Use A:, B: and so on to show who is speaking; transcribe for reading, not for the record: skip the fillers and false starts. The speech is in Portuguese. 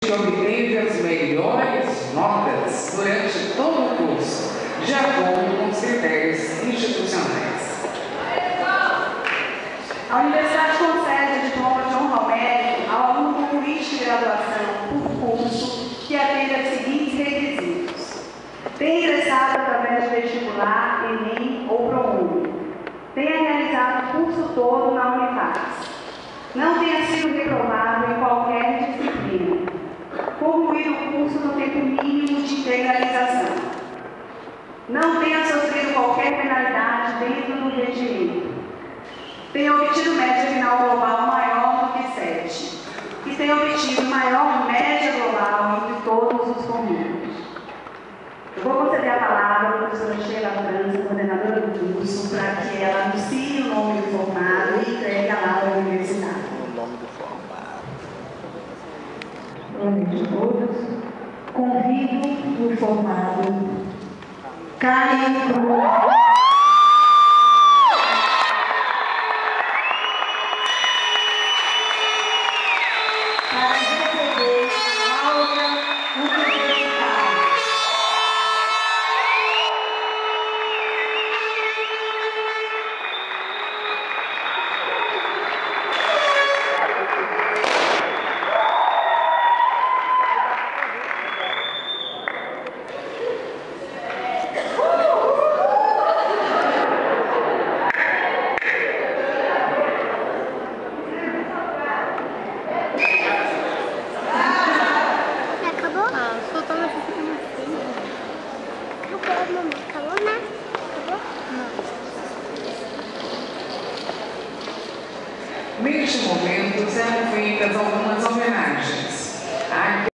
A: que obteve as melhores notas durante todo o curso, de acordo com os critérios institucionais.
B: A Universidade concede o diploma de honra ao mérito ao aluno concluinte de graduação por curso que atende aos seguintes requisitos: tenha ingressado através de vestibular, Enem ou ProUni, tenha realizado o curso todo na Unifaz, não tenha sido reprovado em qualquer disciplina, concluir o curso no tempo mínimo de integralização, não tenha sofrido qualquer penalidade dentro do regimento, tenha obtido média final global maior do que 7 e tenha obtido maior média global entre todos os convênios. Eu vou conceder a palavra à professora Sheila França, coordenadora do curso, para que ela anuncie o nome do formado e entregue a aula universitária.
C: O nome do formado.
B: Boa noite a todos. Convido o formado Caio Cruz.
A: Neste momento, serão feitas algumas